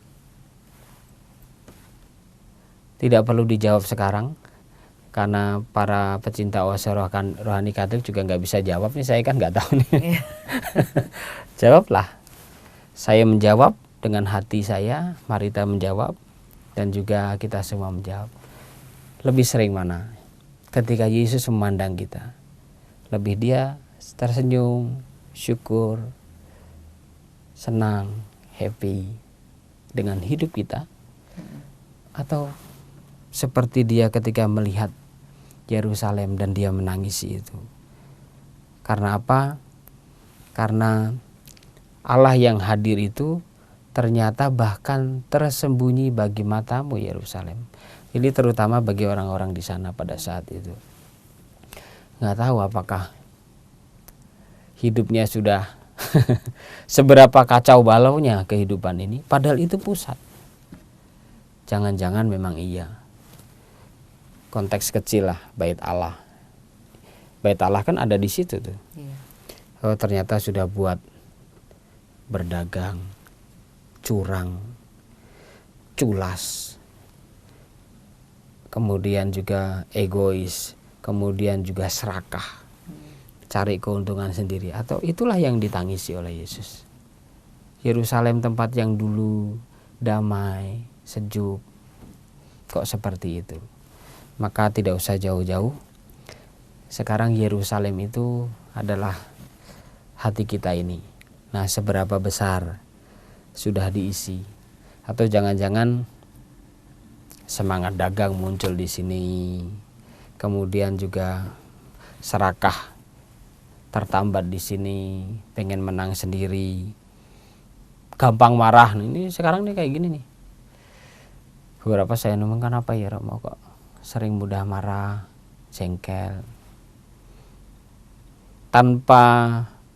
Tidak perlu dijawab sekarang, karena para pecinta oase rohani Katolik juga nggak bisa jawab nih, saya kan nggak tahu nih. Jawablah. Saya menjawab dengan hati saya, Marita menjawab, dan juga kita semua menjawab. Lebih sering mana ketika Yesus memandang kita? Lebih dia tersenyum, syukur, senang, happy dengan hidup kita? Atau seperti dia ketika melihat Yerusalem dan dia menangisi itu? Karena apa? Karena Allah yang hadir itu ternyata bahkan tersembunyi bagi matamu, Yerusalem. Ini terutama bagi orang-orang di sana pada saat itu. Nggak tahu apakah hidupnya sudah seberapa kacau balaunya kehidupan ini, padahal itu pusat. Jangan-jangan memang iya. Konteks kecil lah, bait Allah. Bait Allah kan ada di situ tuh. Oh, ternyata sudah buat berdagang, curang, culas, kemudian juga egois, kemudian juga serakah, cari keuntungan sendiri. Atau itulah yang ditangisi oleh Yesus. Yerusalem tempat yang dulu damai, sejuk, kok seperti itu? Maka tidak usah jauh-jauh. Sekarang Yerusalem itu adalah hati kita ini. Nah, seberapa besar sudah diisi? Atau jangan-jangan semangat dagang muncul di sini, kemudian juga serakah tertambat di sini, pengen menang sendiri, gampang marah. Ini sekarang nih kayak gini nih. Beberapa saya nemukan apa ya Romo, kok sering mudah marah, jengkel, tanpa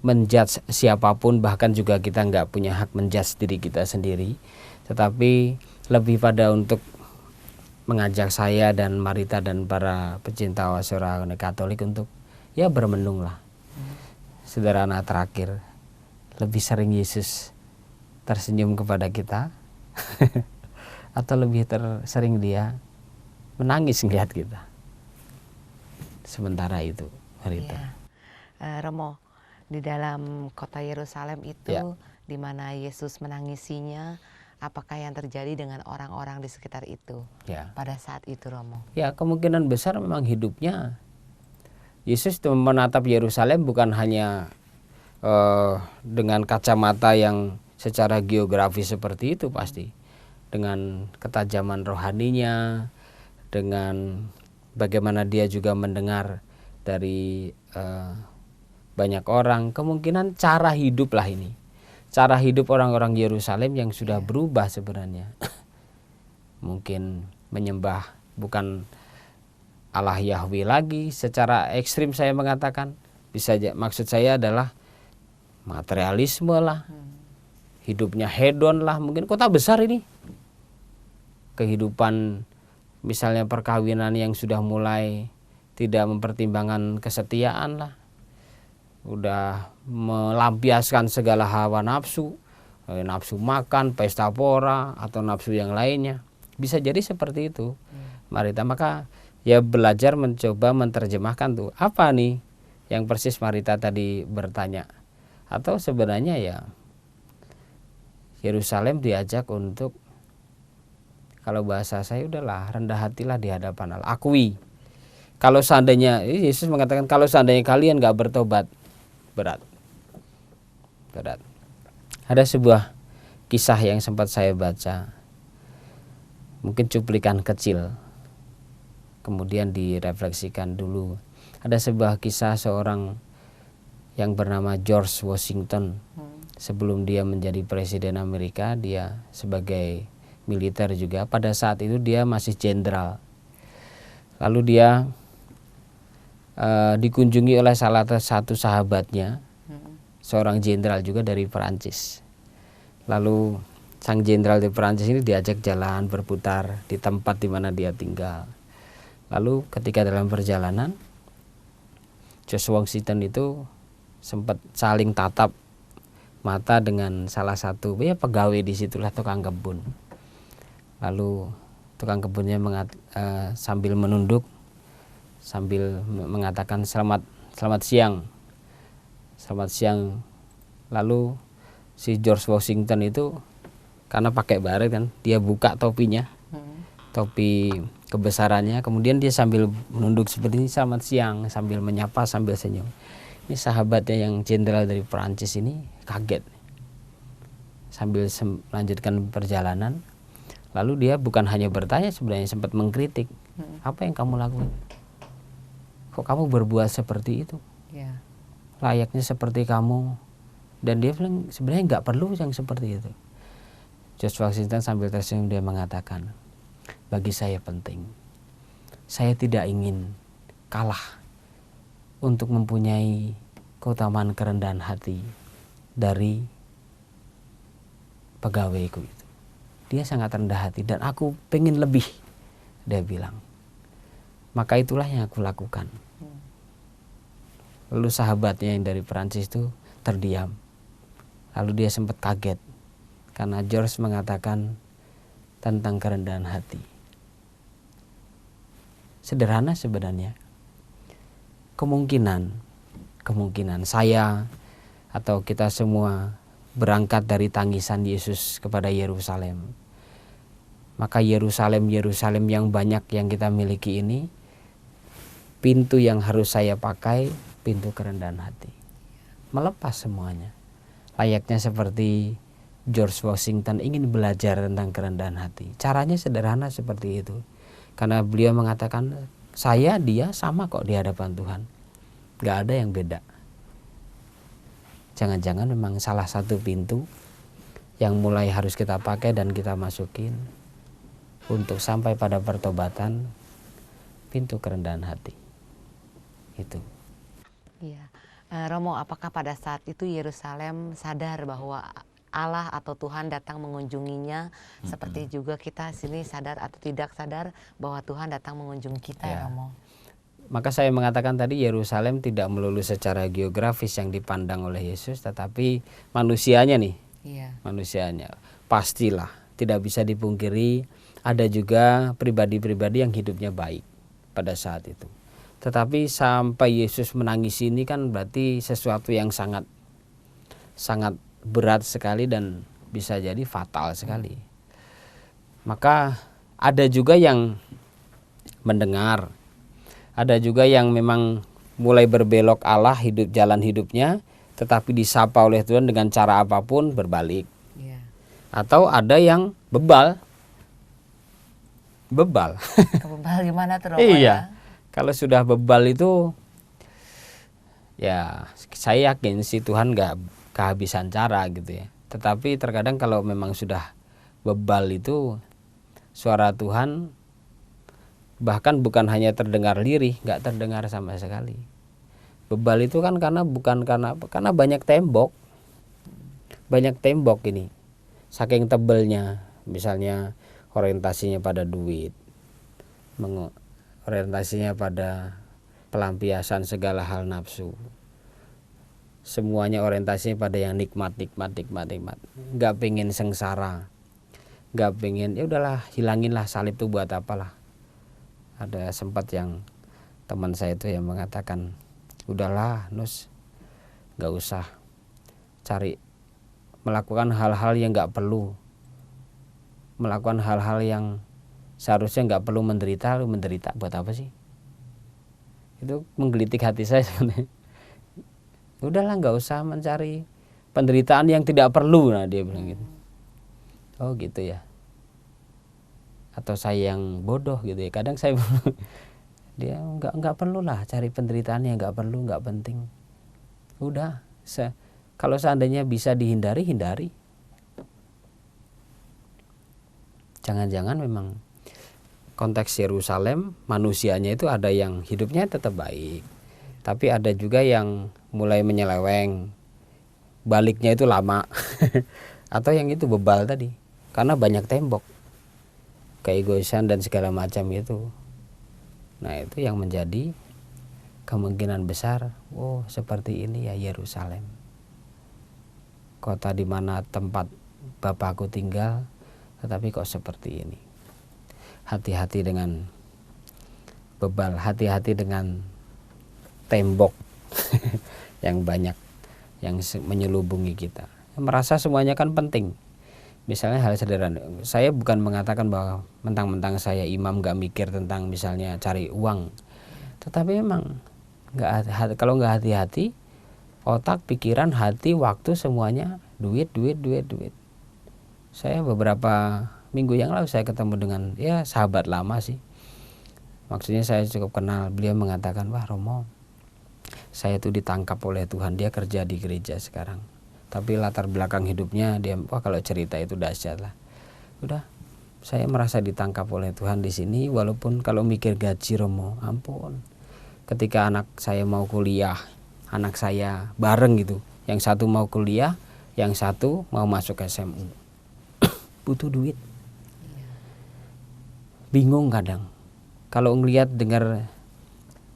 menjudge siapapun, bahkan juga kita nggak punya hak menjudge diri kita sendiri, tetapi lebih pada untuk mengajak saya dan Marita dan para pecinta oase rohani Katolik untuk ya bermenung lah. Sederhana terakhir, lebih sering Yesus tersenyum kepada kita atau lebih sering dia menangis melihat kita? Sementara itu, Marita. Romo, di dalam kota Yerusalem itu, di mana Yesus menangisinya, apakah yang terjadi dengan orang-orang di sekitar itu pada saat itu, Romo? Ya, kemungkinan besar memang hidupnya Yesus menatap Yerusalem bukan hanya dengan kacamata yang secara geografis seperti itu pasti, dengan ketajaman rohaninya, dengan bagaimana dia juga mendengar dari banyak orang. Kemungkinan cara hidup lah ini, cara hidup orang-orang Yerusalem yang sudah berubah sebenarnya. Mungkin menyembah bukan Allah Yahweh lagi secara ekstrim, saya mengatakan. Bisa maksud saya adalah materialisme lah, hidupnya hedon lah. Mungkin kota besar ini kehidupan, misalnya perkawinan yang sudah mulai tidak mempertimbangkan kesetiaan lah, udah melampiaskan segala hawa nafsu, nafsu makan, pesta pora, atau nafsu yang lainnya. Bisa jadi seperti itu, Marita. Maka ya belajar mencoba menerjemahkan tuh apa nih yang persis Marita tadi bertanya. Atau sebenarnya ya Yerusalem diajak untuk, kalau bahasa saya udahlah, rendah hatilah di hadapan Allah, akui. Kalau seandainya, Yesus mengatakan kalau seandainya kalian gak bertobat, berat. Ada sebuah kisah yang sempat saya baca, mungkin cuplikan kecil, kemudian direfleksikan dulu. Ada sebuah kisah seorang yang bernama George Washington. Sebelum dia menjadi presiden Amerika, dia sebagai militer juga. Pada saat itu dia masih jenderal. Lalu dia dikunjungi oleh salah satu sahabatnya, seorang jenderal juga dari Perancis. Lalu sang jenderal di Perancis ini diajak jalan berputar di tempat di mana dia tinggal. Lalu ketika dalam perjalanan, George Washington itu sempat saling tatap mata dengan salah satu pegawai di situlah, tukang kebun. Lalu tukang kebunnya sambil menunduk, sambil mengatakan selamat siang, selamat siang. Lalu si George Washington itu karena pakai baret kan, dia buka topinya, topi kebesarannya, kemudian dia sambil menunduk seperti ini, selamat siang, sambil menyapa sambil senyum. Ini sahabatnya yang jenderal dari Perancis ini kaget, sambil melanjutkan perjalanan. Lalu dia bukan hanya bertanya, sebenarnya sempat mengkritik, apa yang kamu lakukan? Kok kamu berbuat seperti itu? Layaknya seperti kamu. Dan dia bilang sebenarnya nggak perlu yang seperti itu. George Washington sambil tersenyum dia mengatakan, bagi saya penting, saya tidak ingin kalah untuk mempunyai keutamaan kerendahan hati dari pegawaiku itu. Dia sangat rendah hati dan aku pengen lebih, dia bilang. Maka itulah yang aku lakukan. Lalu sahabatnya yang dari Perancis itu terdiam. Lalu dia sempat kaget karena George mengatakan tentang kerendahan hati. Sederhana sebenarnya. Kemungkinan saya atau kita semua berangkat dari tangisan Yesus kepada Yerusalem. Maka Yerusalem yang banyak yang kita miliki ini, pintu yang harus saya pakai, pintu kerendahan hati. Melepas semuanya. Layaknya seperti George Washington ingin belajar tentang kerendahan hati. Caranya sederhana seperti itu. Karena beliau mengatakan, dia sama kok di hadapan Tuhan. Gak ada yang beda. Jangan-jangan memang salah satu pintu yang mulai harus kita pakai dan kita masukin untuk sampai pada pertobatan, pintu kerendahan hati. Itu. Iya. Romo, apakah pada saat itu Yerusalem sadar bahwa Allah atau Tuhan datang mengunjunginya, seperti juga kita sini sadar atau tidak sadar bahwa Tuhan datang mengunjungi kita, ya Romo? Maka saya mengatakan tadi Yerusalem tidak melulu secara geografis yang dipandang oleh Yesus, tetapi manusianya nih. Manusianya. Pastilah, tidak bisa dipungkiri ada juga pribadi-pribadi yang hidupnya baik pada saat itu. Tetapi sampai Yesus menangis ini kan berarti sesuatu yang sangat berat sekali dan bisa jadi fatal sekali. Maka ada juga yang mendengar, ada juga yang memang mulai berbelok Allah jalan hidupnya, tetapi disapa oleh Tuhan dengan cara apapun berbalik. Atau ada yang bebal. Bebal gimana tuh, Romo? Iya. Kalau sudah bebal itu, ya saya yakin si Tuhan gak kehabisan cara gitu ya. Tetapi terkadang kalau memang sudah bebal itu, suara Tuhan bahkan bukan hanya terdengar lirih, gak terdengar sama sekali. Bebal itu kan karena banyak tembok. Banyak tembok ini. Saking tebelnya, misalnya orientasinya pada duit, orientasinya pada pelampiasan segala hal nafsu, semuanya orientasinya pada yang nikmat. Gak pengen sengsara, gak pengen, ya udahlah hilanginlah salib itu buat apalah. Ada sempat yang teman saya itu yang mengatakan, udahlah Nus, gak usah melakukan hal-hal yang gak perlu, melakukan hal-hal yang seharusnya nggak perlu menderita, lu menderita buat apa sih? Itu menggelitik hati saya sebenarnya. Udahlah nggak usah mencari penderitaan yang tidak perlu, nah dia bilang gitu. Oh gitu ya. Atau saya yang bodoh gitu ya. Kadang saya dia nggak perlu lah cari penderitaan yang nggak perlu, nggak penting. Udah, kalau seandainya bisa dihindari, hindari. Jangan-jangan memang konteks Yerusalem manusianya itu ada yang hidupnya tetap baik, tapi ada juga yang mulai menyeleweng, baliknya itu lama atau yang itu bebal tadi karena banyak tembok, keegoisan dan segala macam itu. Nah itu yang menjadi kemungkinan besar, oh seperti ini ya Yerusalem, kota di mana tempat Bapakku tinggal, tetapi kok seperti ini. Hati-hati dengan bebal, hati-hati dengan tembok yang banyak yang menyelubungi kita. Merasa semuanya kan penting. Misalnya hal sederhana, saya bukan mengatakan bahwa mentang-mentang saya imam gak mikir tentang misalnya cari uang, tetapi memang kalau nggak hati-hati, otak, pikiran, hati, waktu semuanya duit. Saya beberapa minggu yang lalu saya ketemu dengan ya sahabat lama sih, maksudnya saya cukup kenal. Beliau mengatakan, wah Romo, saya tuh ditangkap oleh Tuhan, dia kerja di gereja sekarang, tapi latar belakang hidupnya dia, wah kalau cerita itu dahsyat lah. Udah, saya merasa ditangkap oleh Tuhan di sini, walaupun kalau mikir gaji Romo, ampun. Ketika anak saya mau kuliah, anak saya bareng gitu, yang satu mau kuliah, yang satu mau masuk SMU, butuh duit. Bingung kadang kalau ngelihat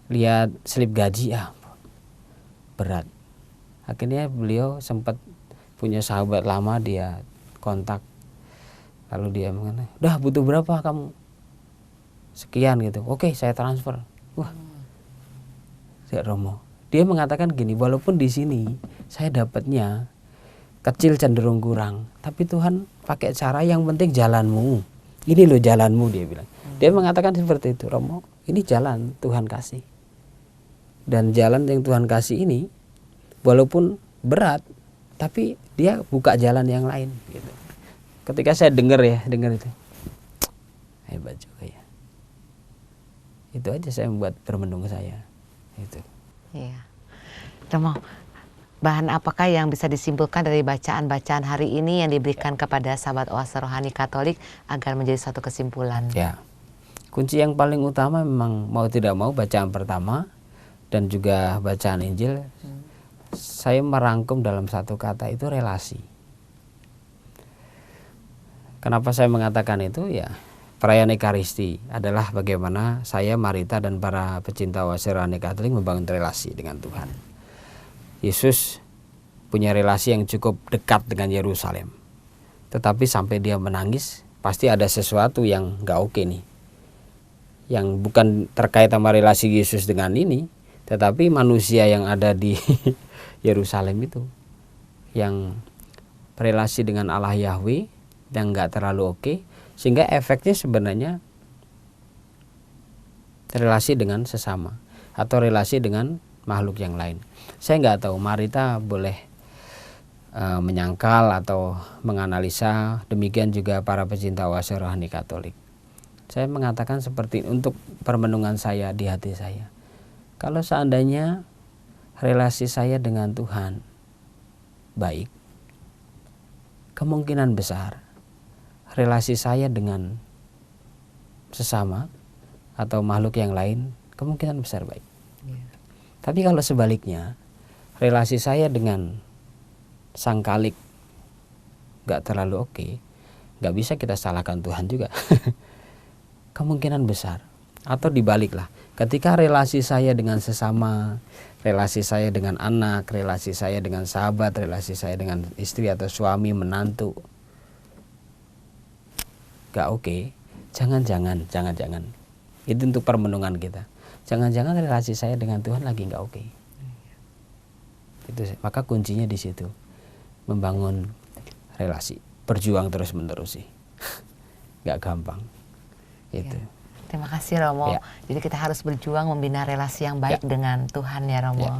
lihat slip gaji, berat. Akhirnya beliau sempat punya sahabat lama, dia kontak, lalu dia mengatakan, udah butuh berapa kamu? Sekian gitu. Oke, saya transfer. Wah, Cek Romo, dia mengatakan gini, walaupun di sini saya dapatnya kecil cenderung kurang, tapi Tuhan pakai cara yang penting jalanmu. Ini loh jalanmu, dia bilang. Dia mengatakan seperti itu, Romo, ini jalan Tuhan kasih. Dan jalan yang Tuhan kasih ini walaupun berat, tapi dia buka jalan yang lain gitu. Ketika saya dengar itu, hebat juga ya. Itu aja saya membuat bermenung saya. Itu. Iya. Romo, bahan apakah yang bisa disimpulkan dari bacaan-bacaan hari ini yang diberikan kepada sahabat Oase Rohani Katolik agar menjadi suatu kesimpulan? Ya, kunci yang paling utama memang mau tidak mau bacaan pertama dan juga bacaan Injil, saya merangkum dalam satu kata, itu relasi. Kenapa saya mengatakan itu? Ya, perayaan Ekaristi adalah bagaimana saya, Marita, dan para pecinta Oase Rohani Katolik membangun relasi dengan Tuhan. Yesus punya relasi yang cukup dekat dengan Yerusalem, tetapi sampai dia menangis pasti ada sesuatu yang gak oke nih, yang bukan terkait sama relasi Yesus dengan ini, tetapi manusia yang ada di Yerusalem itu, yang relasi dengan Allah Yahweh yang gak terlalu oke, sehingga efeknya sebenarnya relasi dengan sesama atau relasi dengan makhluk yang lain. Saya nggak tahu, Marita boleh menyangkal atau menganalisa, demikian juga para pecinta Oase Rohani Katolik. Saya mengatakan seperti ini untuk permenungan saya di hati saya. Kalau seandainya relasi saya dengan Tuhan baik, kemungkinan besar relasi saya dengan sesama atau makhluk yang lain kemungkinan besar baik. Tapi kalau sebaliknya, relasi saya dengan sang Khalik gak terlalu oke, gak bisa kita salahkan Tuhan juga. Kemungkinan besar. Atau dibaliklah, ketika relasi saya dengan sesama, relasi saya dengan anak, relasi saya dengan sahabat, relasi saya dengan istri atau suami, menantu gak oke, jangan-jangan. Itu untuk permenungan kita. Jangan-jangan relasi saya dengan Tuhan lagi nggak oke. Itu, maka kuncinya di situ, membangun relasi, berjuang terus-menerus sih, nggak gampang. Itu. Ya. Terima kasih Romo. Ya. Jadi kita harus berjuang membina relasi yang baik dengan Tuhan ya Romo. Ya.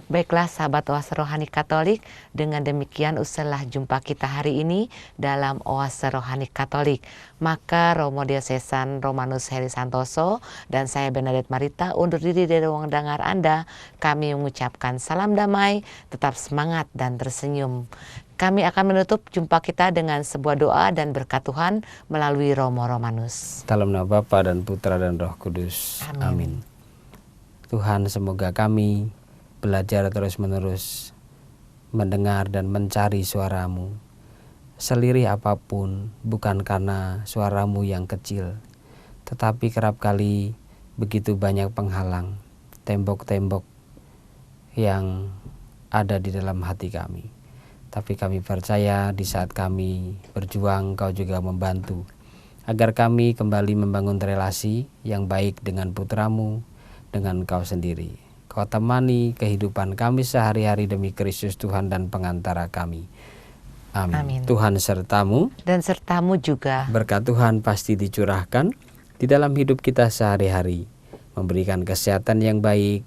Baiklah sahabat Oase Rohani Katolik, dengan demikian usailah jumpa kita hari ini dalam Oase Rohani Katolik. Maka Romo Diosesan Romanus Heri Santoso dan saya Bernadette Marita undur diri dari ruang dengar Anda. Kami mengucapkan salam damai, tetap semangat dan tersenyum. Kami akan menutup jumpa kita dengan sebuah doa dan berkat Tuhan melalui Romo Romanus. Dalam nama Bapa dan Putra dan Roh Kudus. Amin. Tuhan, semoga kami belajar terus-menerus mendengar dan mencari suara-Mu. Selirih apapun, bukan karena suara-Mu yang kecil, tetapi kerap kali begitu banyak penghalang, tembok-tembok yang ada di dalam hati kami. Tapi kami percaya di saat kami berjuang, Kau juga membantu agar kami kembali membangun relasi yang baik dengan Putra-Mu, dengan Kau sendiri. Kau temani kehidupan kami sehari-hari demi Kristus Tuhan dan pengantara kami. Amin. Tuhan sertamu dan sertamu juga. Berkat Tuhan pasti dicurahkan di dalam hidup kita sehari-hari, memberikan kesehatan yang baik,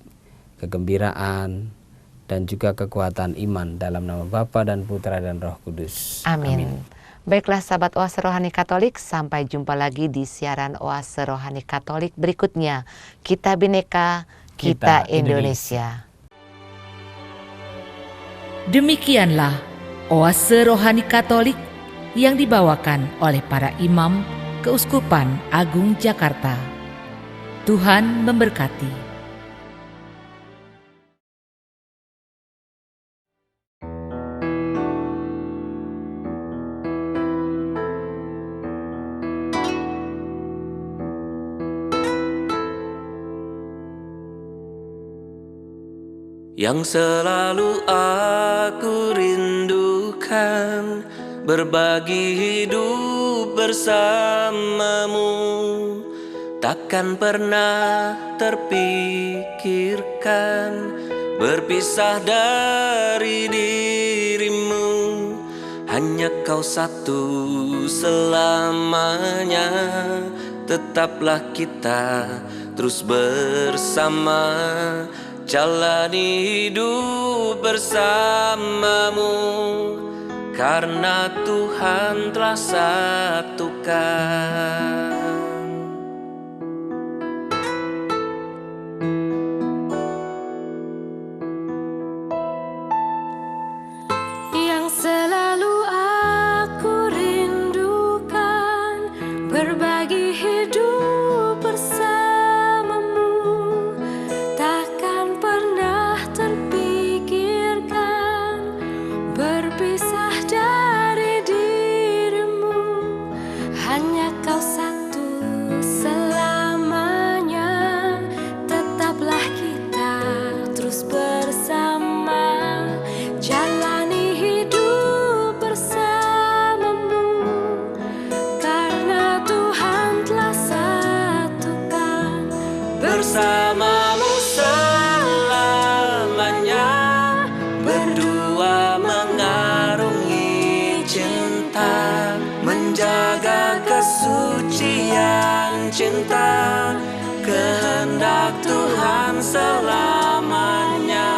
kegembiraan, dan juga kekuatan iman dalam nama Bapa dan Putra dan Roh Kudus. Amin. Baiklah sahabat Oase Rohani Katolik, sampai jumpa lagi di siaran Oase Rohani Katolik berikutnya. Kita Bhinneka, kita Indonesia. Demikianlah Oase Rohani Katolik yang dibawakan oleh para imam Keuskupan Agung Jakarta. Tuhan memberkati. Yang selalu aku rindukan, berbagi hidup bersamamu. Takkan pernah terpikirkan berpisah dari dirimu. Hanya Kau satu selamanya, tetaplah kita terus bersama. Jalani hidup bersamamu, karena Tuhan telah satukan. Yang selalu aku rindukan, berbagi hidup bersamamu. Berpisah dari dirimu, hanya Kau satu selamanya. Tetaplah kita terus bersama. Jalani hidup bersamamu, karena Tuhan telah satukan. Bersamamu selamanya, berdua mengarungi cinta, menjaga kesucian cinta, kehendak Tuhan selamanya.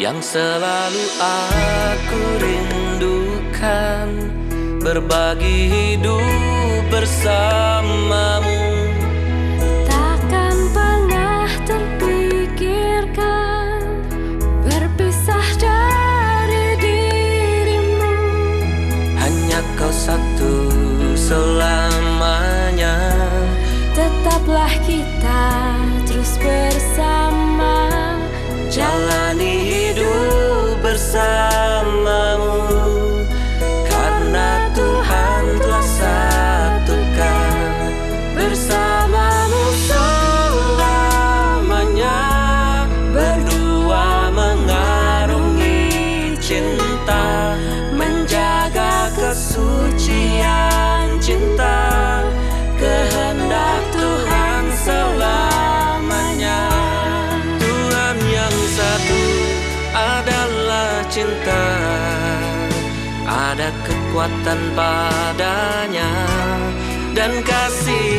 Yang selalu aku rindukan, berbagi hidup bersamamu. Takkan pernah terpikirkan berpisah dari dirimu. Hanya Kau satu selamanya, tetaplah kita terus bersama. jalani hidup bersamamu, karena Tuhan telah satukan. Bersamamu selamanya, berdua mengarungi cinta, menjaga kesucian cinta, kehendak Tuhan selamanya. Tuhan yang satu adalah cinta, ada kekuatan padanya, dan kasih